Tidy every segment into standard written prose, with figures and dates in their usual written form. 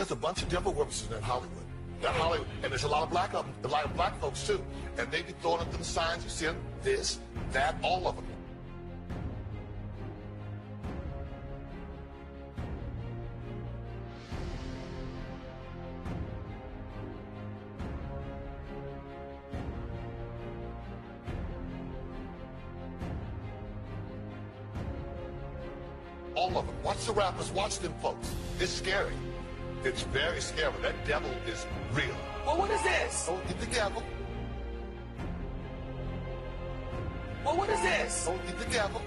there's a bunch of devil worshippers in Hollywood. And there's a lot of black folks too. And they be throwing up them signs, you see them, this, that, all of them. All of them. Watch the rappers, watch them folks. It's scary. It's very scary. That devil is real. Well, what is this? Don't get the devil. Well, what is this? Don't get the devil.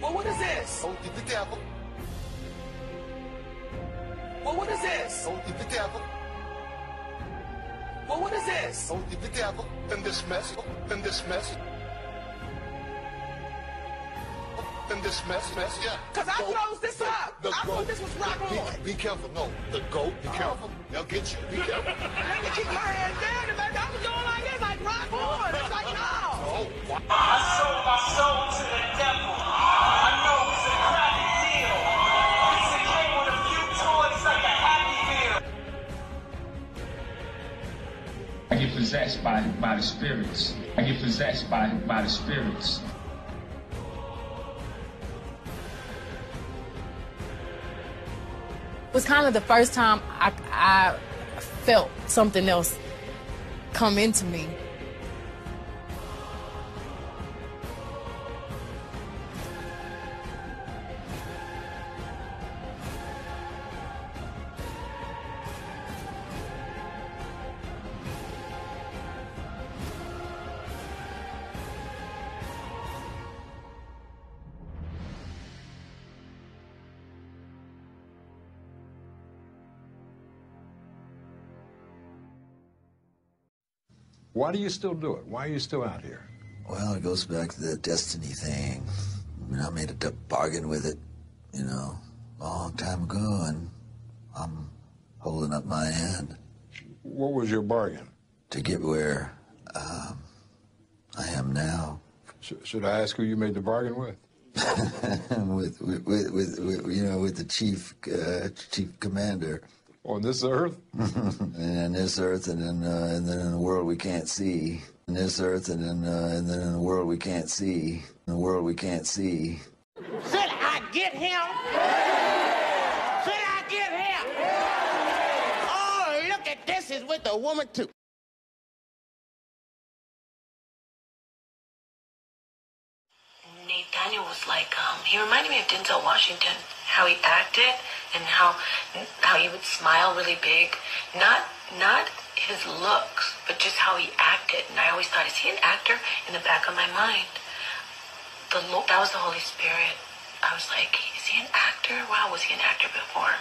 Well, what is this? Don't get the devil. Well, what is this? Don't get the devil. Well, what is this? Don't get the devil. In this mess. In this mess, yeah. Because I closed this up. I thought this was rock on. Be careful, no. The goat, be careful. They'll get you. Be careful. Let me keep my hands down. I was doing like this, like rock on. It's like, no. Oh, wow. I sold my soul to the devil. I know it's a crappy deal. This came with a few toys like a Happy Meal. I get possessed by the spirits. I get possessed by the spirits. It was kind of the first time I felt something else come into me. Why do you still do it? Why are you still out here? Well, it goes back to the destiny thing. I mean, I made a bargain with it, you know, a long time ago, and I'm holding up my end. What was your bargain? To get where I am now. Should I ask who you made the bargain with? with the chief commander. On this earth? And this earth, and then in the world we can't see. In this earth, and then in the world we can't see. In the world we can't see. Should I get him? Should I get him? Oh, look at this is with a woman too. Nathaniel was like, he reminded me of Denzel Washington, how he acted and how he would smile really big. Not his looks, but just how he acted. And I always thought, is he an actor? In the back of my mind. That was the Holy Spirit. I was like, is he an actor? Wow, was he an actor before?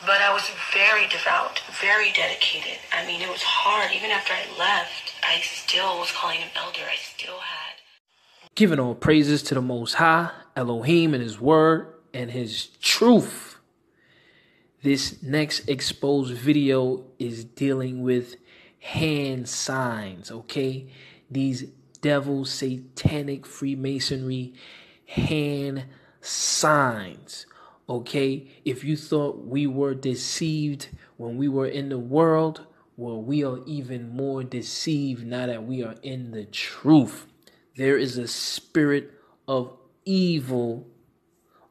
But I was very devout, very dedicated. I mean, it was hard. Even after I left, I still was calling him elder. I still had. Giving all praises to the Most High, Elohim, and His Word and His truth. This next exposed video is dealing with hand signs, okay? These devil, satanic, Freemasonry hand signs, okay? If you thought we were deceived when we were in the world, well, we are even more deceived now that we are in the truth. There is a spirit of evil,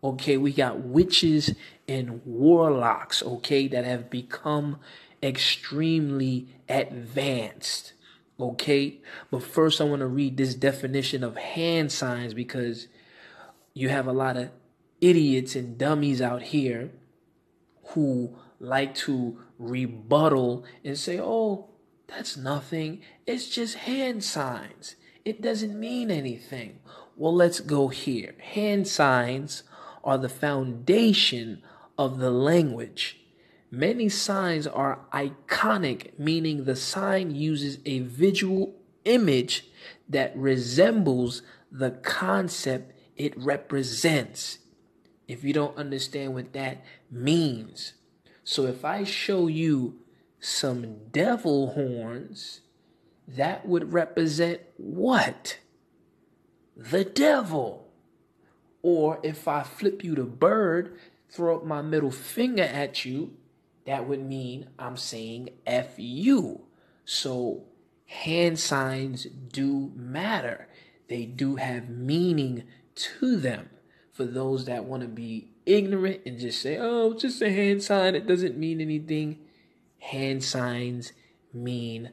okay? We got witches and warlocks, okay, that have become extremely advanced, okay? But first I want to read this definition of hand signs because you have a lot of idiots and dummies out here who like to rebuttal and say, oh, that's nothing. It's just hand signs. It doesn't mean anything. Well, let's go here. Hand signs are the foundation of the language. Many signs are iconic, meaning the sign uses a visual image that resembles the concept it represents. If you don't understand what that means. So if I show you some devil horns, that would represent what? The devil. Or if I flip you the bird, throw up my middle finger at you, that would mean I'm saying F you. So hand signs do matter. They do have meaning to them. For those that want to be ignorant and just say, oh, it's just a hand sign, it doesn't mean anything. Hand signs mean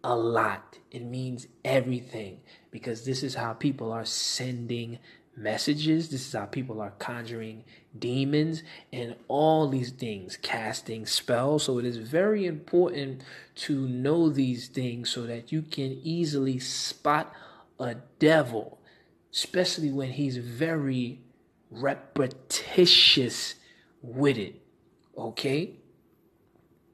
a lot. It means everything, because this is how people are sending messages. This is how people are conjuring demons and all these things, casting spells. So it is very important to know these things so that you can easily spot a devil, especially when he's very repetitious with it. Okay?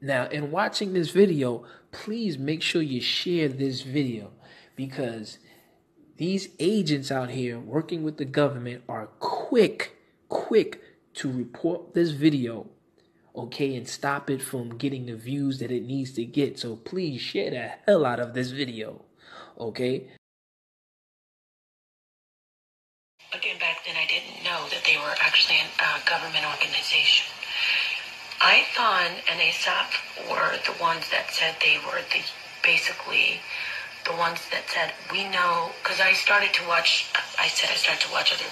Now, in watching this video, please make sure you share this video, because these agents out here working with the government are quick to report this video, okay, and stop it from getting the views that it needs to get. So please share the hell out of this video, okay? Again, back then I didn't know that they were actually a government organization. Ithon and ASAP were the ones that said they were basically the ones that said, we know, because I started to watch other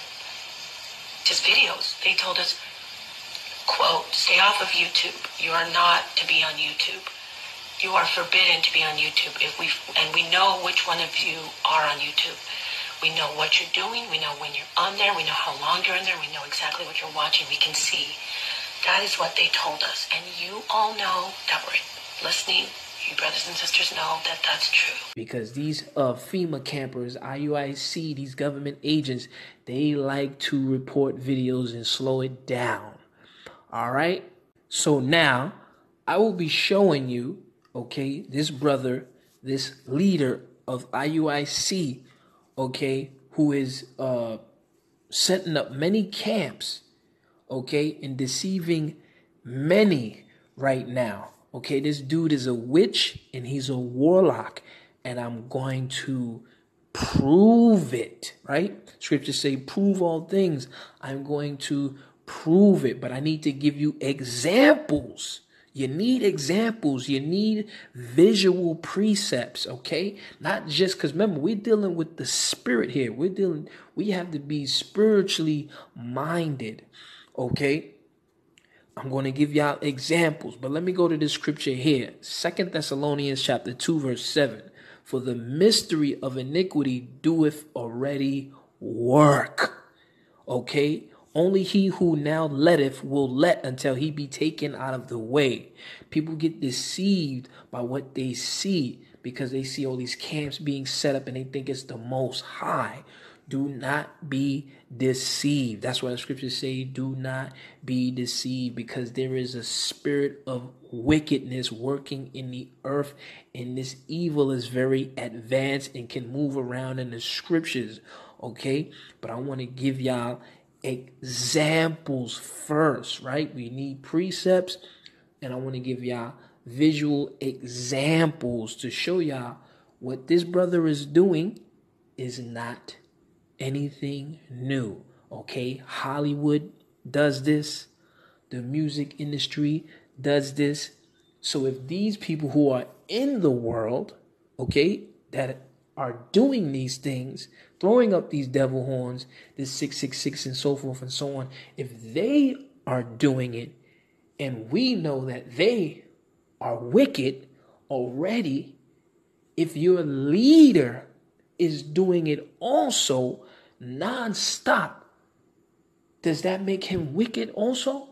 just videos. They told us, quote, stay off of YouTube. You are not to be on YouTube. You are forbidden to be on YouTube. And we know which one of you are on YouTube. We know what you're doing. We know when you're on there. We know how long you're in there. We know exactly what you're watching. We can see. That is what they told us. And you all know that we're listening. You brothers and sisters know that that's true. Because these FEMA campers, IUIC, these government agents, they like to report videos and slow it down. All right? So now I will be showing you, okay, this brother, this leader of IUIC, okay, who is setting up many camps, okay, and deceiving many right now. Okay, this dude is a witch and he's a warlock, and I'm going to prove it, right? Scriptures say, prove all things. I'm going to prove it, but I need to give you examples. You need examples. You need visual precepts, okay? Not just because, remember, we're dealing with the spirit here. We have to be spiritually minded, okay? I'm going to give y'all examples, but let me go to this scripture here. 2 Thessalonians chapter 2, verse 7. For the mystery of iniquity doeth already work. Okay? Only he who now letteth will let until he be taken out of the way. People get deceived by what they see because they see all these camps being set up and they think it's the Most High. Do not be deceived. That's why the scriptures say, do not be deceived, because there is a spirit of wickedness working in the earth, and this evil is very advanced and can move around in the scriptures. Okay, but I want to give y'all examples first, right? We need precepts, and I want to give y'all visual examples to show y'all what this brother is doing is not anything new. Okay, Hollywood does this, the music industry does this. So if these people who are in the world, okay, that are doing these things, throwing up these devil horns, this 666 and so forth and so on, if they are doing it and we know that they are wicked already, if your leader is doing it also non-stop, does that make him wicked also?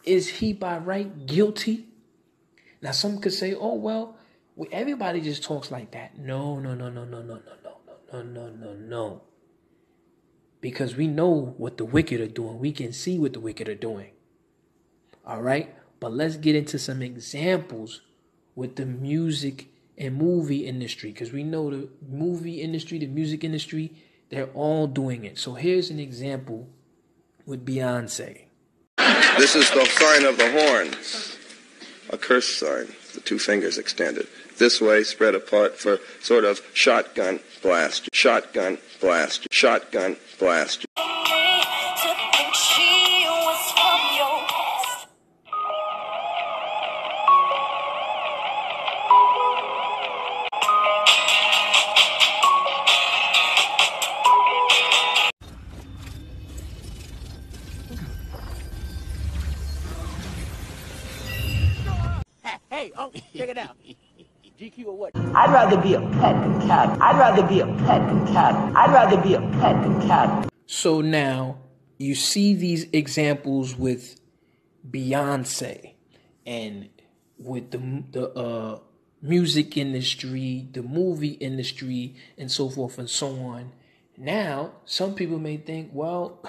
Is he by right guilty? Now some could say, oh, well, everybody just talks like that. No. Because we know what the wicked are doing. We can see what the wicked are doing. All right? But let's get into some examples with the music and movie industry, because we know the movie industry, the music industry, they're all doing it. So here's an example with Beyonce. This is the sign of the horns, a curse sign, the two fingers extended. This way, spread apart for sort of shotgun blast, shotgun blast, shotgun blast. To think she Hey, oh, check it out. GQ or what? I'd rather be a pet than cat. I'd rather be a pet than cat. I'd rather be a pet than cat. So now you see these examples with Beyonce and with the music industry, the movie industry, and so forth and so on. Now, some people may think, well,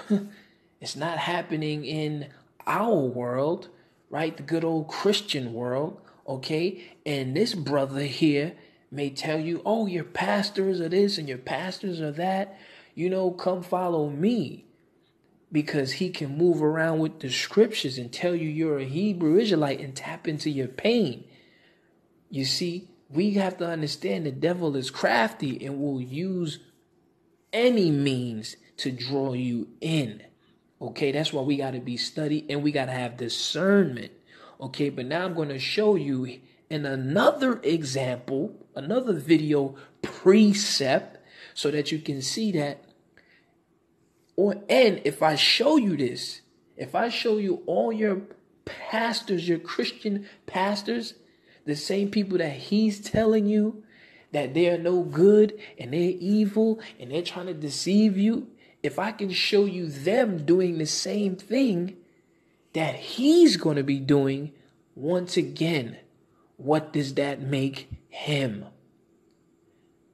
it's not happening in our world, right? The good old Christian world, okay? And this brother here may tell you, oh, your pastors are this and your pastors are that. You know, come follow me. Because he can move around with the scriptures and tell you you're a Hebrew Israelite and tap into your pain. You see, we have to understand the devil is crafty and will use any means to draw you in. Okay, that's why we got to be studied and we got to have discernment. Okay, but now I'm going to show you in another example, another video precept, so that you can see that. And if I show you this, if I show you all your pastors, your Christian pastors, the same people that he's telling you that they're no good and they're evil and they're trying to deceive you, if I can show you them doing the same thing that he's going to be doing, once again, what does that make him?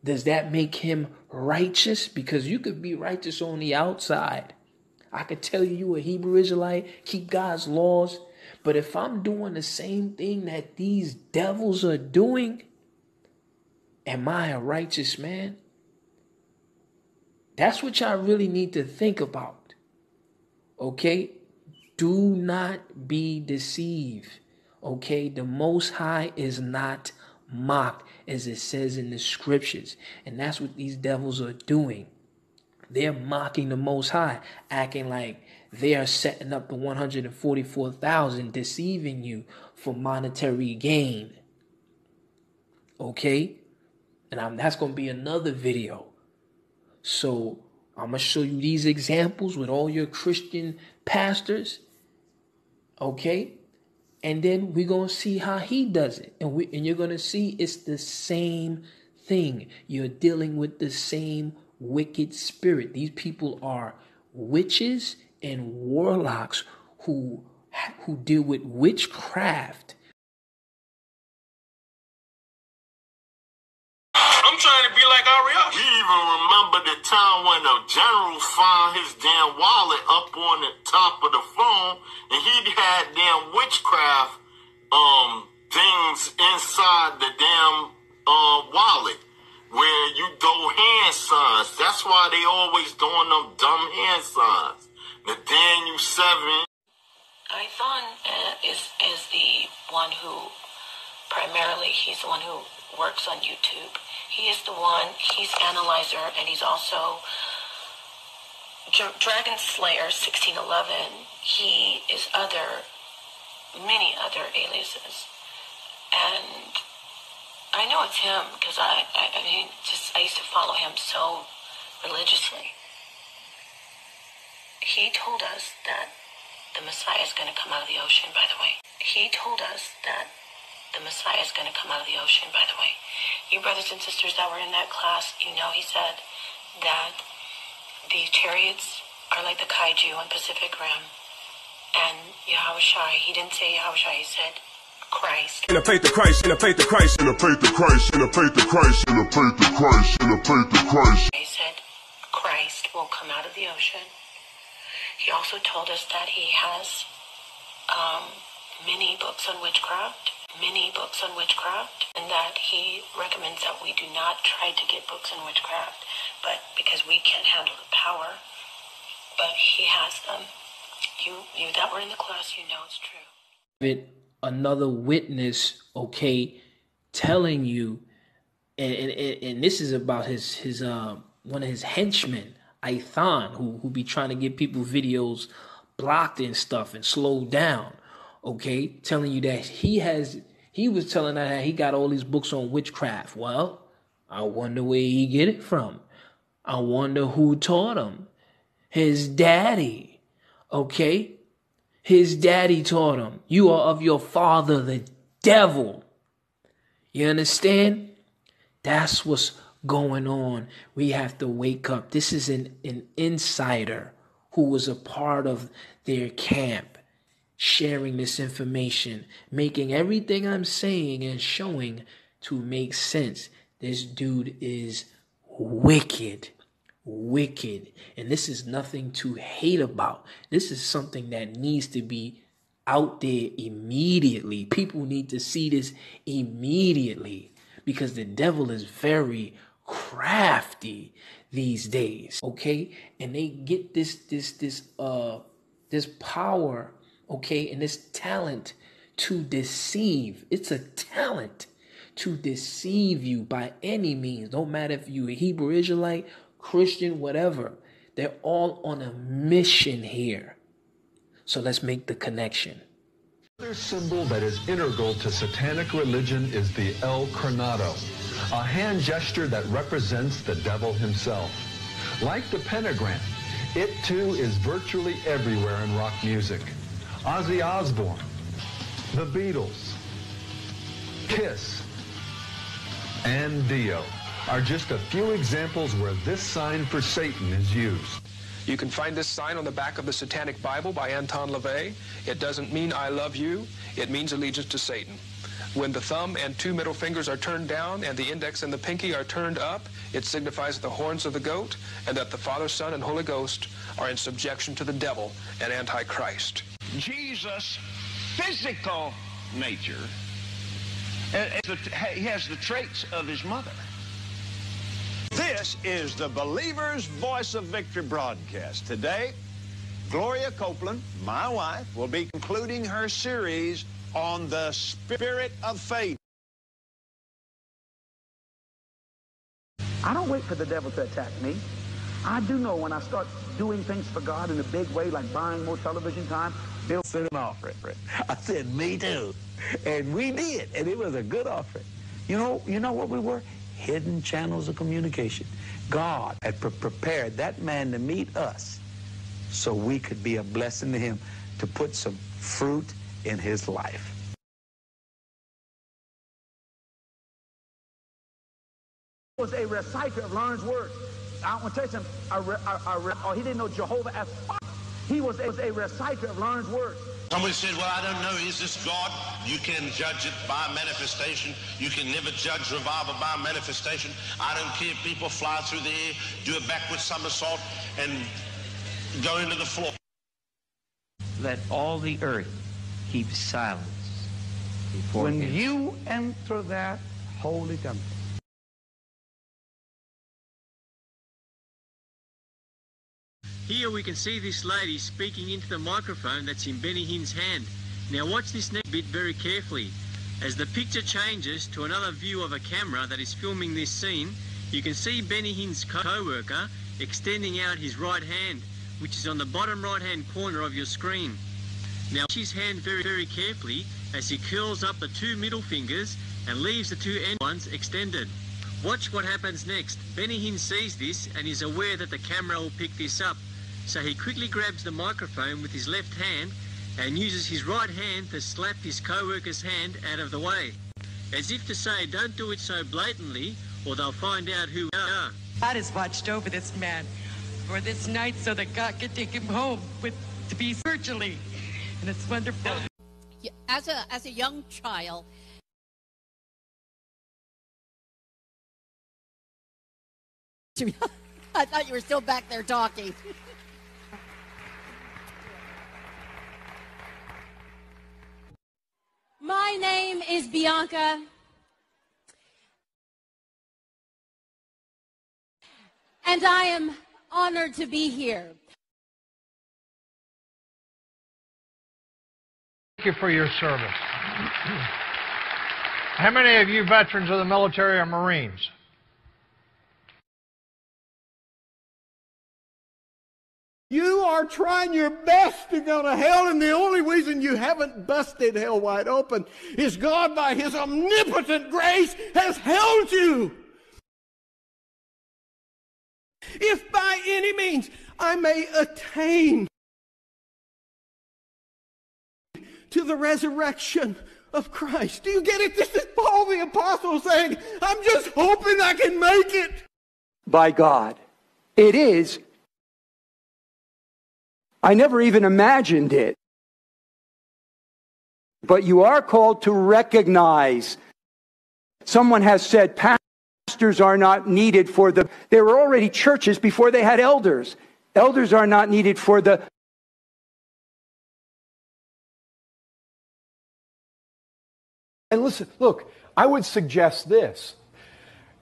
Does that make him righteous? Because you could be righteous on the outside. I could tell you a Hebrew Israelite, keep God's laws. But if I'm doing the same thing that these devils are doing, am I a righteous man? That's what y'all really need to think about. Okay? Do not be deceived. Okay? The Most High is not mocked, as it says in the scriptures. And that's what these devils are doing. They're mocking the Most High, acting like they are setting up the 144,000, deceiving you for monetary gain. Okay? And that's going to be another video. So I'm going to show you these examples with all your Christian pastors. Okay? And then we're going to see how he does it. And you're going to see it's the same thing. You're dealing with the same wicked spirit. These people are witches and warlocks who deal with witchcraft. I'm trying to be like Ariel. We even remember the time when the general found his damn wallet up on the top of the phone, and he had damn witchcraft things inside the damn wallet where you do hand signs. That's why they always doing them dumb hand signs. Nathaniel 7. Iuic is the one who primarily, he's the one who works on YouTube. He is the one, he's analyzer, and he's also Dragon Slayer 1611. He is many other aliases. And I know it's him because I used to follow him so religiously. He told us that the Messiah is going to come out of the ocean, by the way. He told us that the Messiah is going to come out of the ocean, by the way. You brothers and sisters that were in that class, you know he said that the chariots are like the kaiju on Pacific Rim. And Yahushua, he didn't say Yahushua, he said Christ. In the faith of Christ, in the faith of Christ, in the faith of Christ, in the faith of Christ, in the faith of Christ, in the faith of Christ. He said Christ will come out of the ocean. He also told us that he has many books on witchcraft, and that he recommends that we do not try to get books on witchcraft, but because we can't handle the power, but he has them. You that were in the class, you know it's true. Another witness, okay, telling you, and this is about his one of his henchmen, Iuic, who be trying to get people videos blocked and stuff and slowed down, okay, telling you that he was telling her that he got all these books on witchcraft. Well, I wonder where he get it from. I wonder who taught him. His daddy, okay? His daddy taught him. You are of your father, the devil. You understand? That's what's going on. We have to wake up. This is an insider who was a part of their camp, sharing this information, making everything I'm saying and showing to make sense. This dude is wicked. Wicked. And this is nothing to hate about. This is something that needs to be out there immediately. People need to see this immediately because the devil is very crafty these days, okay? And they get this power, okay, and this talent to deceive. It's a talent to deceive you by any means. Don't matter if you're a Hebrew Israelite, Christian, whatever. They're all on a mission here. So let's make the connection. Another symbol that is integral to satanic religion is the El Coronado, a hand gesture that represents the devil himself. Like the pentagram, it too is virtually everywhere in rock music. Ozzy Osbourne, the Beatles, Kiss, and Dio are just a few examples where this sign for Satan is used. You can find this sign on the back of the Satanic Bible by Anton LaVey. It doesn't mean I love you. It means allegiance to Satan. When the thumb and two middle fingers are turned down and the index and the pinky are turned up, it signifies the horns of the goat and that the Father, Son, and Holy Ghost are in subjection to the devil and Antichrist. Jesus' physical nature, he has the traits of his mother. This is the Believer's Voice of Victory broadcast. Today, Gloria Copeland, my wife, will be concluding her series on the spirit of faith. I don't wait for the devil to attack me. I do know when I start doing things for God in a big way, like buying more television time, Bill sent an offering. I said, me too. And we did, and it was a good offering. You know what we were? Hidden channels of communication. God had prepared that man to meet us so we could be a blessing to him, to put some fruit in his life. He was a reciter of Learn's words. I want to tell you something. He didn't know Jehovah as fuck. He was a reciter of Learn's words. Somebody said, well, I don't know, is this God? You can judge it by manifestation. You can never judge revival by manifestation. I don't care if people fly through the air, do a backward somersault, and go into the floor. Let all the earth keep silence before When him. you enter that holy temple, Here we can see this lady speaking into the microphone that's in Benny Hinn's hand. Now watch this next bit very carefully. As the picture changes to another view of a camera that is filming this scene, you can see Benny Hinn's co-worker extending out his right hand, which is on the bottom right-hand corner of your screen. Now watch his hand very, very carefully as he curls up the two middle fingers and leaves the two end ones extended. Watch what happens next. Benny Hinn sees this and is aware that the camera will pick this up. So he quickly grabs the microphone with his left hand and uses his right hand to slap his co-worker's hand out of the way. As if to say, don't do it so blatantly or they'll find out who we are. God has watched over this man for this night so that God can take him home to be spiritually. And it's wonderful. As a young child, I thought you were still back there talking. My name is Bianca. And I am honored to be here. Thank you for your service. How many of you veterans of the military or Marines? You are trying your best to go to hell, and the only reason you haven't busted hell wide open is God, by His omnipotent grace, has held you. If by any means I may attain to the resurrection of Christ. Do you get it? This is Paul the Apostle saying, I'm just hoping I can make it. By God. It is. I never even imagined it. But you are called to recognize. Someone has said pastors are not needed for the... There were already churches before they had elders. Elders are not needed for the... And listen, look, I would suggest this.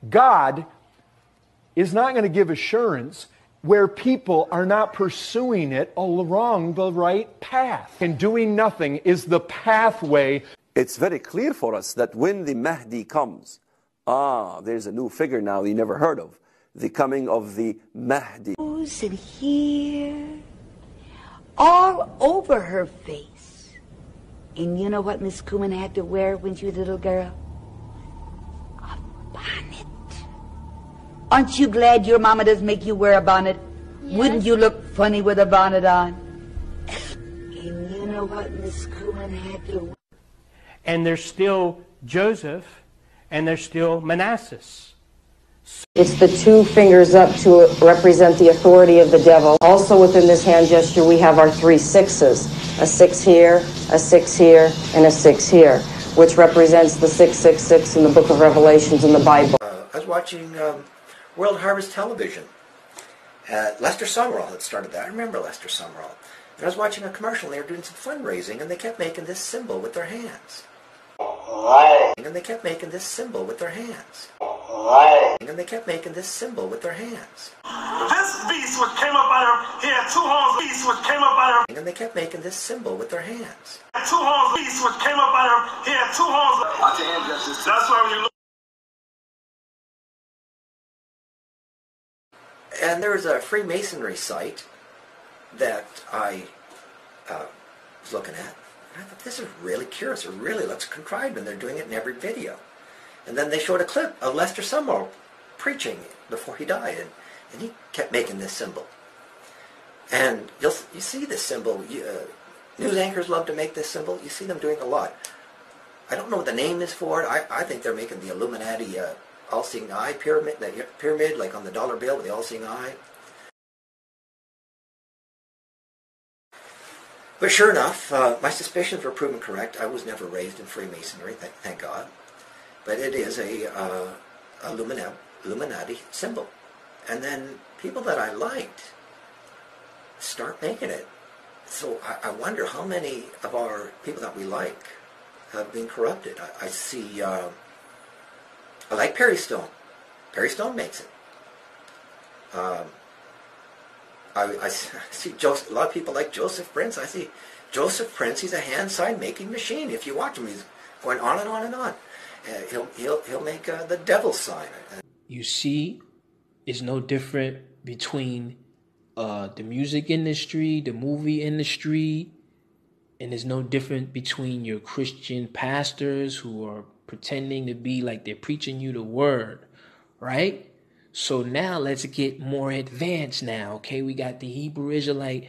God is not going to give assurance where people are not pursuing it along the right path. And doing nothing is the pathway. It's very clear for us that when the Mahdi comes, there's a new figure now you never heard of. The coming of the Mahdi. And here, all over her face. And you know what Miss Kuman had to wear when she was a little girl? A bonnet. Aren't you glad your mama doesn't make you wear a bonnet? Yes. Wouldn't you look funny with a bonnet on? And you know what Miss Kuman had to wear? And there's still Joseph, and there's still Manasseh. It's the two fingers up to represent the authority of the devil. Also within this hand gesture, we have our 3 sixes. A 6 here, a 6 here, and a 6 here, which represents the 666 in the book of Revelations in the Bible. I was watching World Harvest Television. Lester Summerall had started that. I remember Lester Summerall. And I was watching a commercial, and they were doing some fundraising, and they kept making this symbol with their hands. Right. And they kept making this symbol with their hands. Right. And they kept making this symbol with their hands. This beast which came up out of he had 2 horns. Beast which came up out of and they kept making this symbol with their hands. 2 horns. Beast which came up out of he had 2 horns. Watch your hand gestures. That's why when you look. And there was a Freemasonry site that I was looking at. And I thought, this is really curious. It really looks contrived, and they're doing it in every video. And then they showed a clip of Lester Summerall preaching before he died, and he kept making this symbol. And you see this symbol. News anchors love to make this symbol. You see them doing a lot. I don't know what the name is for it. I think they're making the Illuminati all-seeing eye pyramid, the pyramid like on the dollar bill with the all-seeing eye. But sure enough, my suspicions were proven correct. I was never raised in Freemasonry, thank God. But it is a Illuminati symbol. And then people that I liked start making it. So I wonder how many of our people that we like have been corrupted. I see, I like Perry Stone. Perry Stone makes it. I see a lot of people like Joseph Prince. I see Joseph Prince. He's a hand-sign making machine. If you watch him, he's going on and on and on. He'll make the devil's sign. You see, it's no different between the music industry, the movie industry, and it's no different between your Christian pastors who are pretending to be like they're preaching you the word, right? So now let's get more advanced now, okay? We got the Hebrew Israelite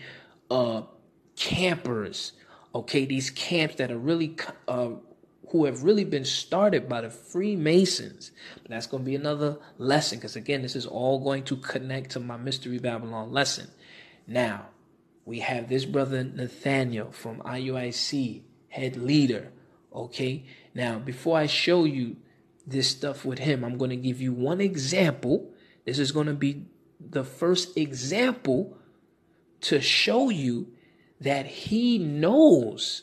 campers, okay? These camps that are really, who have really been started by the Freemasons. But that's going to be another lesson because, again, this is all going to connect to my Mystery Babylon lesson. Now, we have this brother Nathaniel from Iuic, head leader, okay? Now, before I show you this stuff with him, I'm going to give you one example. This is going to be the first example to show you that he knows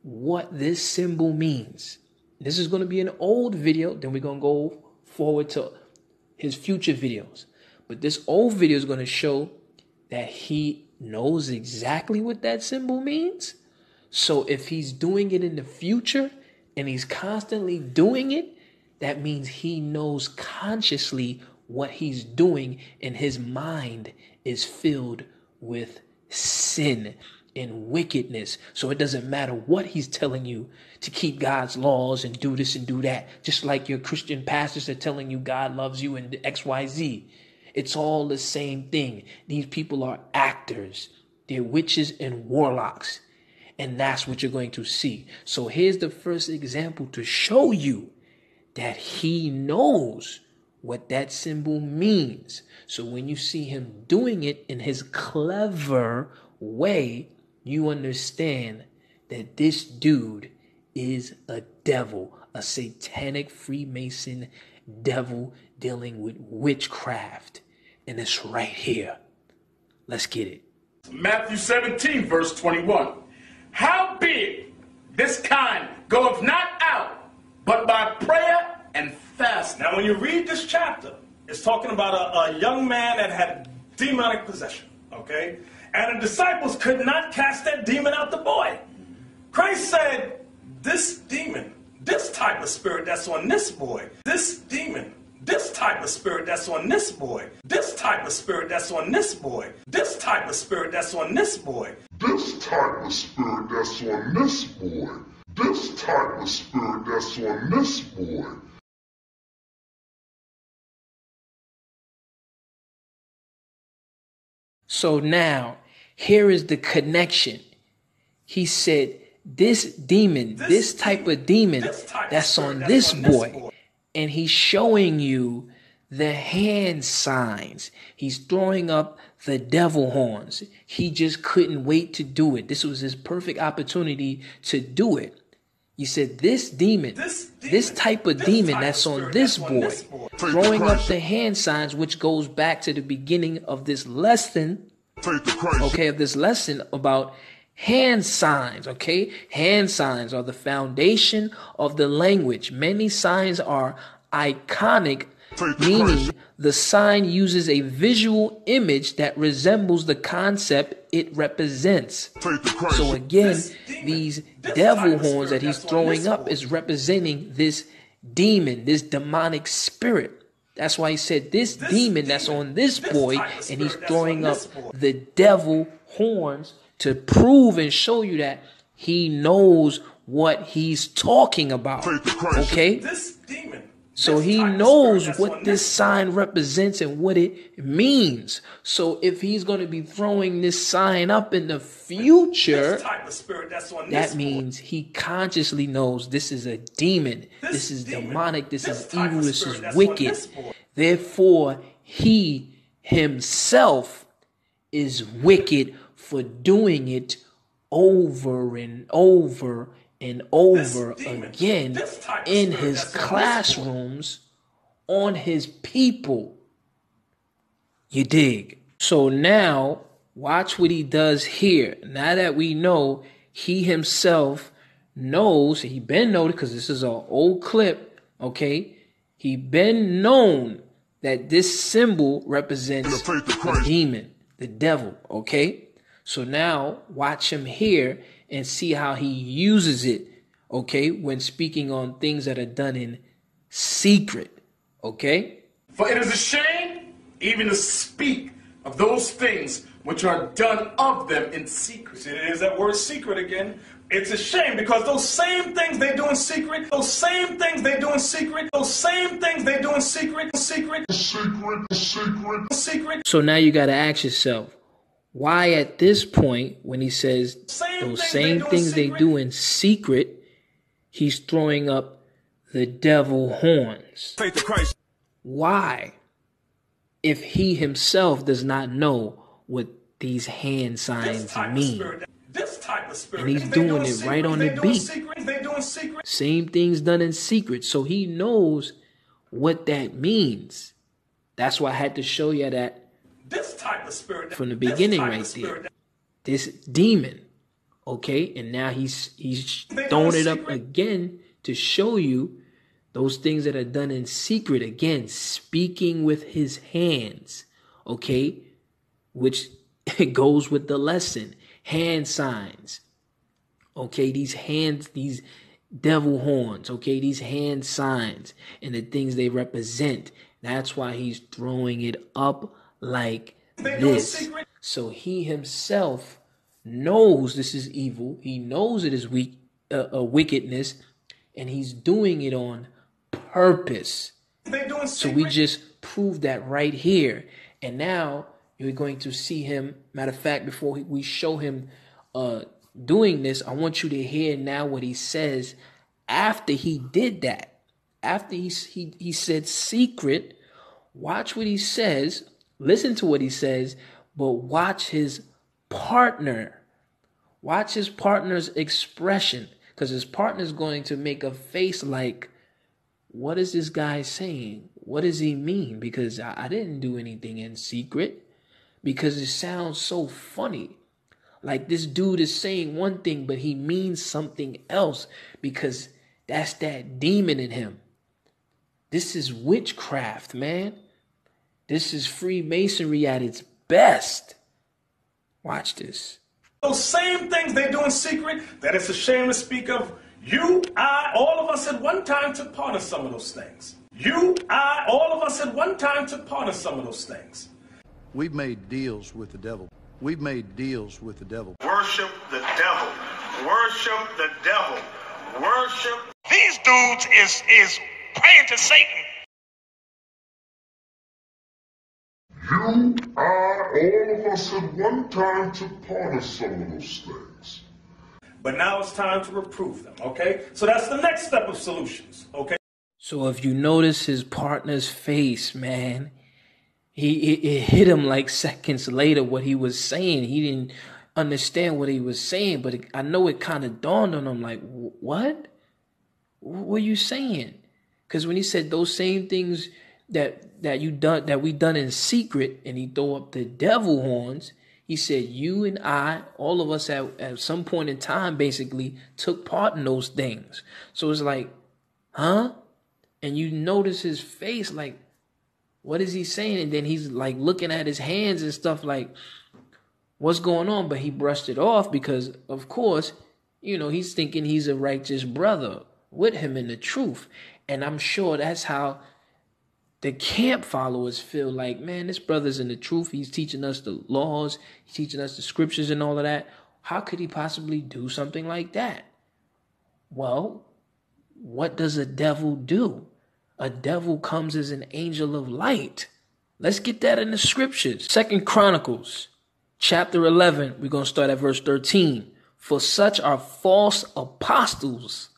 what this symbol means. This is going to be an old video. Then we're going to go forward to his future videos. But this old video is going to show that he knows exactly what that symbol means. So if he's doing it in the future and he's constantly doing it, that means he knows consciously what he's doing, and his mind is filled with sin and wickedness. So it doesn't matter what he's telling you to keep God's laws and do this and do that. Just like your Christian pastors are telling you God loves you and XYZ. It's all the same thing. These people are actors. They're witches and warlocks. And that's what you're going to see. So here's the first example to show you that he knows what that symbol means. So when you see him doing it in his clever way, you understand that this dude is a devil, a satanic Freemason devil dealing with witchcraft. And it's right here. Let's get it. Matthew 17, verse 21. Howbeit this kind goeth not out, but by prayer and fasting. Now, when you read this chapter, it's talking about a young man that had demonic possession, okay? And the disciples could not cast that demon out the boy. Christ said, this demon, this type of spirit that's on this boy, this demon, this type of spirit that's on this boy, this type of spirit that's on this boy, this type of spirit that's on this boy, this type of spirit that's on this boy, this type of spirit that's on this boy. So now, here is the connection. He said, this demon, this type of demon that's on this boy. And he's showing you the hand signs. He's throwing up the devil horns. He just couldn't wait to do it. This was his perfect opportunity to do it. He said, this demon, this type of demon that's on this boy, throwing up the hand signs, which goes back to the beginning of this lesson, okay, of this lesson about hand signs, okay? Hand signs are the foundation of the language. Many signs are iconic, meaning the sign uses a visual image that resembles the concept it represents. So again, these devil horns that he's throwing up is representing this demon, this demonic spirit. That's why he said this demon that's on this boy, and he's throwing up the devil horns to prove and show you that he knows what he's talking about. Okay? So he knows what this sign represents and what it means. So if he's going to be throwing this sign up in the future, that means he consciously knows this is a demon. This is demonic. This is evil. This is wicked. Therefore, he himself is wicked for doing it over and over and over again in his classrooms on his people. You dig? So now watch what he does here. Now that we know he himself knows, he been noted because this is an old clip, okay? He been known that this symbol represents the demon, the devil, okay? So now watch him here and see how he uses it, okay, when speaking on things that are done in secret, okay? For it is a shame even to speak of those things which are done of them in secret. See, it is that word secret again. It's a shame because those same things they do in secret, those same things they do in secret, those same things they do in secret, secret. So now you got to ask yourself, why at this point, when he says those same things they do in secret, he's throwing up the devil horns? Why? If he himself does not know what these hand signs mean. And he's doing it right on the beat. Same things done in secret. So he knows what that means. That's why I had to show you that from the beginning right there. This demon. Okay? And now he's throwing it up again to show you those things that are done in secret. Again, speaking with his hands. Okay? Which goes with the lesson. Hand signs. Okay? These hands, these devil horns. Okay? These hand signs and the things they represent. That's why he's throwing it up like this. So he himself knows this is evil. He knows it is wickedness, and he's doing it on purpose. So we just proved that right here. And now you're going to see him. Matter of fact, before we show him doing this, I want you to hear now what he says after he did that. After he said secret, watch what he says, listen to what he says, but watch his partner. Watch his partner's expression, because his partner's going to make a face like, what is this guy saying? What does he mean? Because I didn't do anything in secret. Because it sounds so funny. Like this dude is saying one thing, but he means something else, because that's that demon in him. This is witchcraft, man. This is Freemasonry at its best. Watch this. Those same things they do in secret, that it's a shame to speak of. You, I, all of us at one time took part in some of those things. You, I, all of us at one time took part in some of those things. We've made deals with the devil. We've made deals with the devil. Worship the devil. Worship the devil. Worship. These dudes is praying to Satan. You, I, all of us at one time took part in some of those things. But now it's time to reprove them, okay? So that's the next step of solutions, okay? So if you notice his partner's face, man, it hit him like seconds later what he was saying. He didn't understand what he was saying, but I know it kind of dawned on him like, what? What are you saying? Because when he said those same things that we done in secret, and he throw up the devil horns, he said, you and I, all of us at some point in time, basically took part in those things. So it's like, huh? And you notice his face, like, what is he saying? And then he's like looking at his hands and stuff like, what's going on? But he brushed it off because, of course, you know, he's thinking he's a righteous brother with him in the truth. And I'm sure that's how the camp followers feel like, man, this brother's in the truth. He's teaching us the laws. He's teaching us the scriptures and all of that. How could he possibly do something like that? Well, what does a devil do? A devil comes as an angel of light. Let's get that in the scriptures. 2 Chronicles, chapter 11. We're going to start at verse 13. For such are false apostles,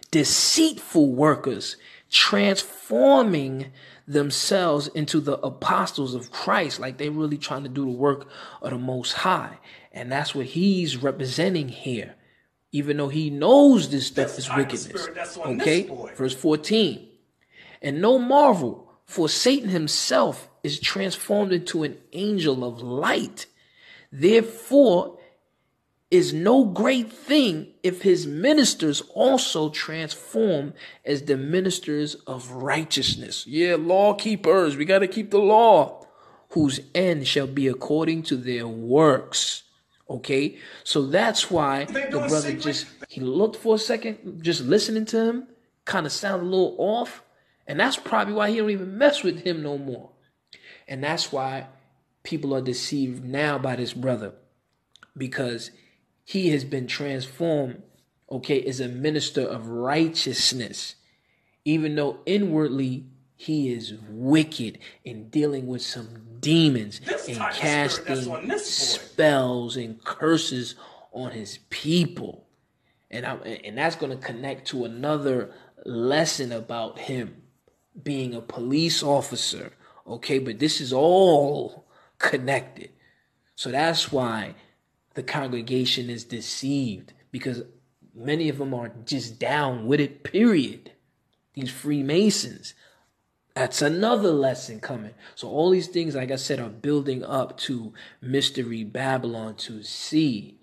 deceitful workers, transforming themselves into the apostles of Christ, like they're really trying to do the work of the Most High. And that's what he's representing here, even though he knows this stuff is wickedness. Okay, verse 14. And no marvel, for Satan himself is transformed into an angel of light. Therefore is no great thing if his ministers also transform as the ministers of righteousness. Yeah, law keepers, we got to keep the law, whose end shall be according to their works. Okay, so that's why the brother he looked for a second, just listening to him, kind of sounded a little off. And that's probably why he don't even mess with him no more. And that's why people are deceived now by this brother, because he has been transformed, okay, as a minister of righteousness, even though inwardly he is wicked and dealing with some demons and casting spells and curses on his people. And that's going to connect to another lesson about him being a police officer, okay? But this is all connected. So that's why the congregation is deceived, because many of them are just down with it, period. These Freemasons. That's another lesson coming. So all these things, like I said, are building up to Mystery Babylon to see,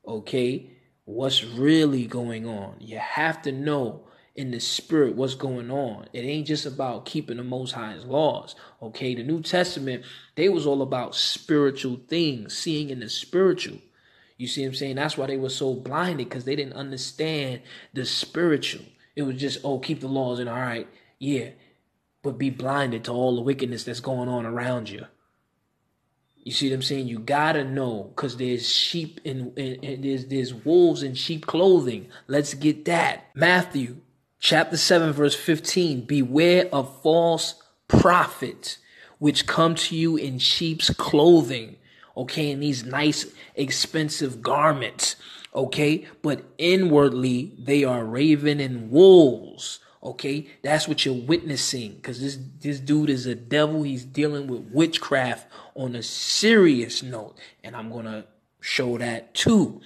okay, what's really going on. You have to know in the spirit what's going on. It ain't just about keeping the Most High's laws, okay? The New Testament, they was all about spiritual things, seeing in the spiritual. You see what I'm saying? That's why they were so blinded, because they didn't understand the spiritual. It was just, oh, keep the laws and all right, yeah, but be blinded to all the wickedness that's going on around you. You see what I'm saying? You gotta know, because there's sheep and there's wolves in sheep clothing. Let's get that. Matthew chapter 7 verse 15. Beware of false prophets, which come to you in sheep's clothing. Okay, in these nice expensive garments. Okay, but inwardly they are raven and wolves. Okay, that's what you're witnessing, because this dude is a devil. He's dealing with witchcraft on a serious note, and I'm gonna show that too.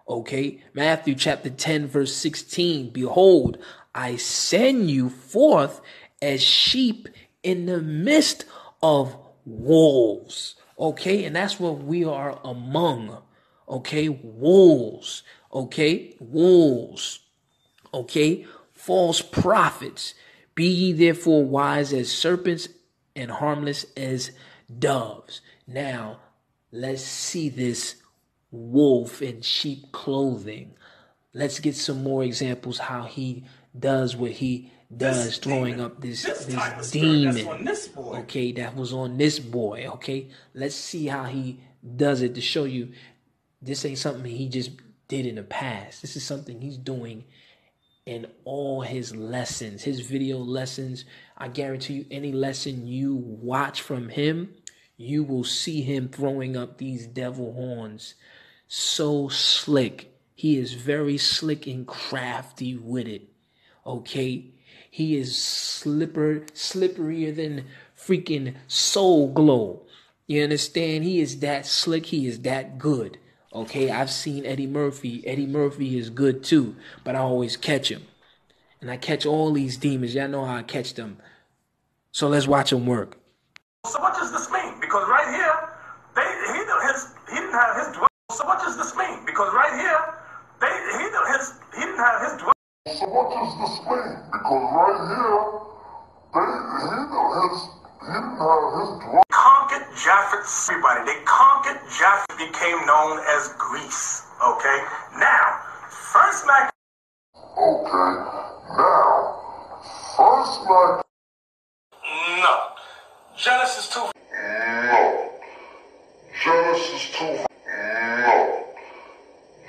Okay, Matthew chapter 10 verse 16. Behold, I send you forth as sheep in the midst of wolves. Okay, and that's what we are among. Okay, wolves. Okay, wolves. Okay, false prophets. Be ye therefore wise as serpents and harmless as doves. Now, let's see this wolf in sheep clothing. Let's get some more examples how he does what he does, throwing up this demon. Okay, that was on this boy. Okay, let's see how he does it to show you this ain't something he just did in the past. This is something he's doing in all his lessons, his video lessons. I guarantee you, any lesson you watch from him, you will see him throwing up these devil horns. So slick. He is very slick and crafty with it. Okay? He is slipperier than freaking Soul Glow. You understand? He is that slick. He is that good. Okay? I've seen Eddie Murphy. Eddie Murphy is good too, but I always catch him. And I catch all these demons. Y'all know how I catch them. So let's watch him work. So what does this mean? Because right here, he didn't have his dwelling. So what does this mean? Because right here, he didn't have his dwelling. So what does this mean? Because right here, he didn't have his dwelling. Conquered Japheth, everybody. They conquered Japheth, became known as Greece. Okay? Now, first Mac. Okay. Now, first Mac. No. Genesis 2. No. Genesis 2. No.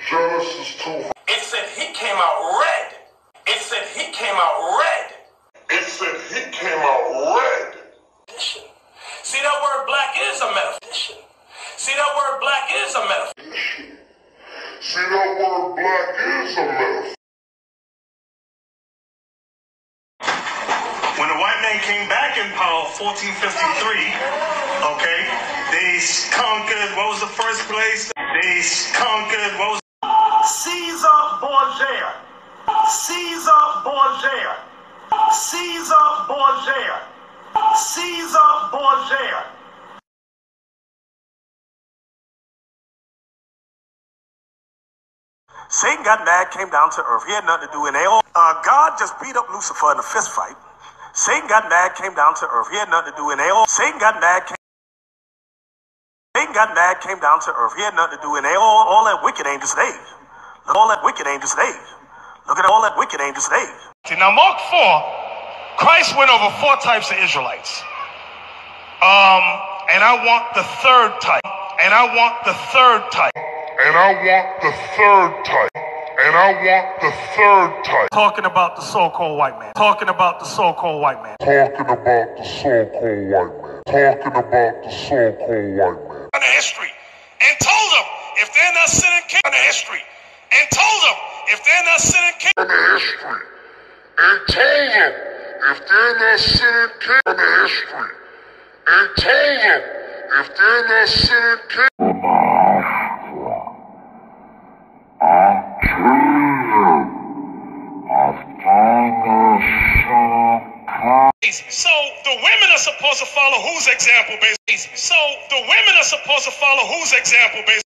Genesis 2. It said he came out red. It said he came out red. It said he came out red. See, that word black is a metaphor. See, that word black is a metaphor. See, that word black is a metaphor. When the white man came back in power, 1453, okay, they conquered, what was the first place? They conquered, what was Caesar Borgia. Caesar Borgia. Caesar Borgia. Caesar Borgia. Satan got mad, came down to earth. He had nothing to do with it. God just beat up Lucifer in a fist fight. Satan got mad, came down to earth. He had nothing to do with it. Satan got mad, came down to earth. He had nothing to do with it. All that wicked angel stage. All that wicked angel stage. Look at all that wicked angel stage. Now, Mark 4, Christ went over 4 types of Israelites. And I want the third type. And I want the third type. And I want the third type. And I want the third type. Talking about the so-called white man. Talking about the so-called white man. Talking about the so-called white man. Talking about the so-called white man. On the history. And told them, if they're not sitting king on the history. And told them, if they're not sitting king on the history. And told them, if they're not sitting king on the history. And told them, if they're not sitting king on the So the women are supposed to follow whose example, basically? So the women are supposed to follow whose example, basically?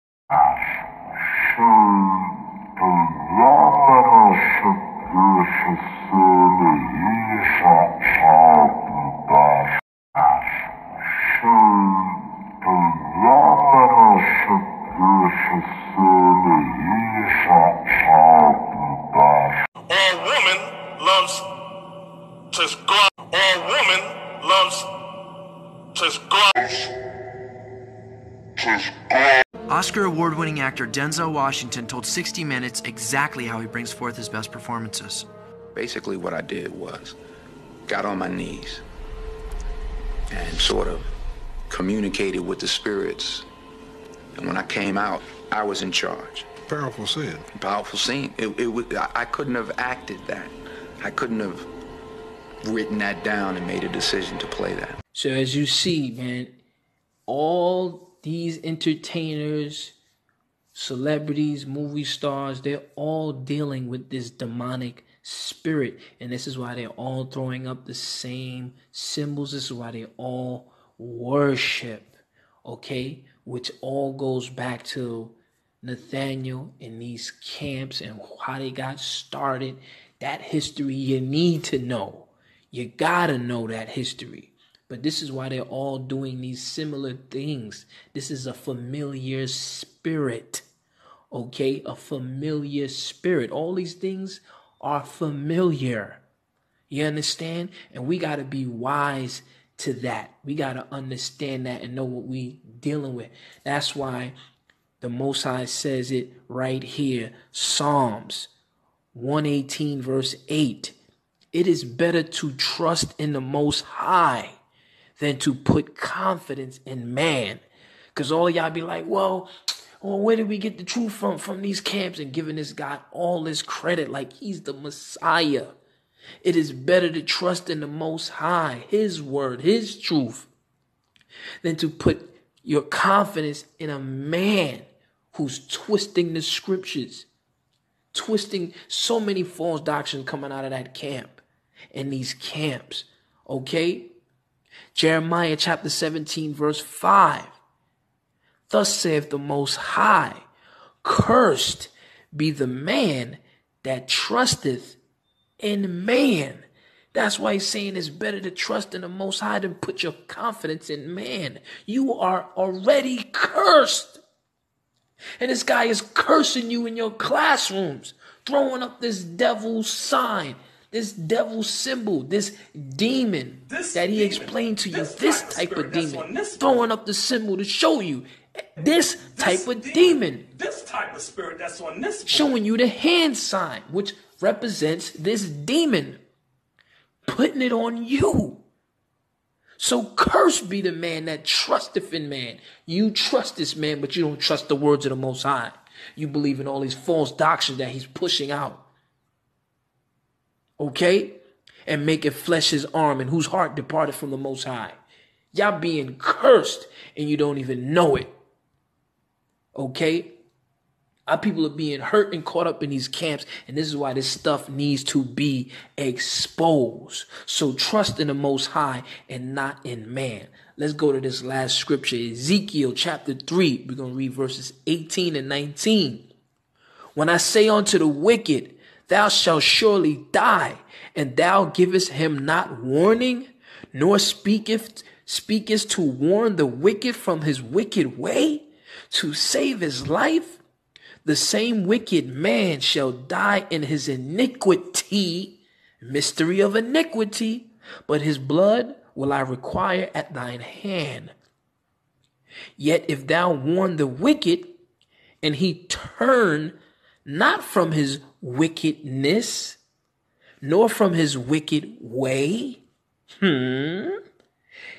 All woman loves to go. All woman loves to go. Oscar award-winning actor Denzel Washington told 60 Minutes exactly how he brings forth his best performances. Basically what I did was got on my knees and sort of communicated with the spirits. And when I came out, I was in charge. powerful scene. Powerful scene. I couldn't have acted that. I couldn't have written that down and made a decision to play that. So as you see, man, all these entertainers, celebrities, movie stars, they're all dealing with this demonic spirit. And this is why they're all throwing up the same symbols. This is why they all worship, okay? Which all goes back to Nathaniel and these camps and how they got started. That history you need to know. You gotta know that history. But this is why they're all doing these similar things. This is a familiar spirit, okay? A familiar spirit. All these things are familiar. You understand? And we got to be wise to that. We got to understand that and know what we dealing with. That's why the Most High says it right here. Psalms 118 verse 8. It is better to trust in the Most High than to put confidence in man. Because all y'all be like, well, where did we get the truth from these camps, and giving this guy all this credit like he's the Messiah. It is better to trust in the Most High, his word, his truth, than to put your confidence in a man who's twisting the scriptures, twisting so many false doctrines coming out of that camp and these camps, okay? Jeremiah chapter 17 verse 5. Thus saith the Most High, cursed be the man that trusteth in man. That's why he's saying it's better to trust in the Most High than put your confidence in man. You are already cursed. And this guy is cursing you in your classrooms, throwing up this devil sign, this devil symbol, this demon that he explained to you, this type of demon, throwing up the symbol to show you this type of demon. This type of spirit that's on this book. Showing you the hand sign, which represents this demon, putting it on you. So cursed be the man that trusteth in man. You trust this man, but you don't trust the words of the Most High. You believe in all these false doctrines that he's pushing out. Okay? And making flesh his arm, and whose heart departed from the Most High. Y'all being cursed and you don't even know it. Okay? Our people are being hurt and caught up in these camps, and this is why this stuff needs to be exposed. So trust in the Most High and not in man. Let's go to this last scripture, Ezekiel chapter 3. We're going to read verses 18 and 19. When I say unto the wicked, thou shalt surely die, and thou givest him not warning, nor speakest to warn the wicked from his wicked way, to save his life, the same wicked man shall die in his iniquity, mystery of iniquity, but his blood will I require at thine hand. Yet if thou warn the wicked, and he turn not from his wickedness, nor from his wicked way,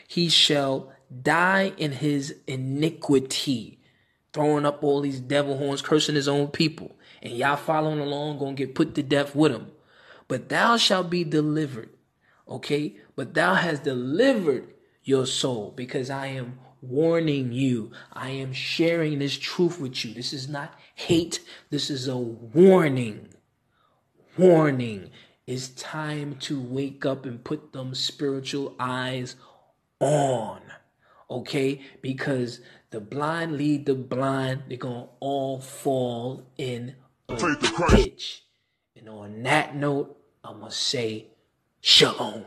he shall die in his iniquity. Throwing up all these devil horns, cursing his own people. And y'all following along, gonna get put to death with him. But thou shalt be delivered. Okay? But thou hast delivered your soul, because I am warning you. I am sharing this truth with you. This is not hate. This is a warning. Warning. It's time to wake up and put them spiritual eyes on. Okay? Because the blind lead the blind. They're going to all fall in a ditch. And on that note, I'm going to say shalom.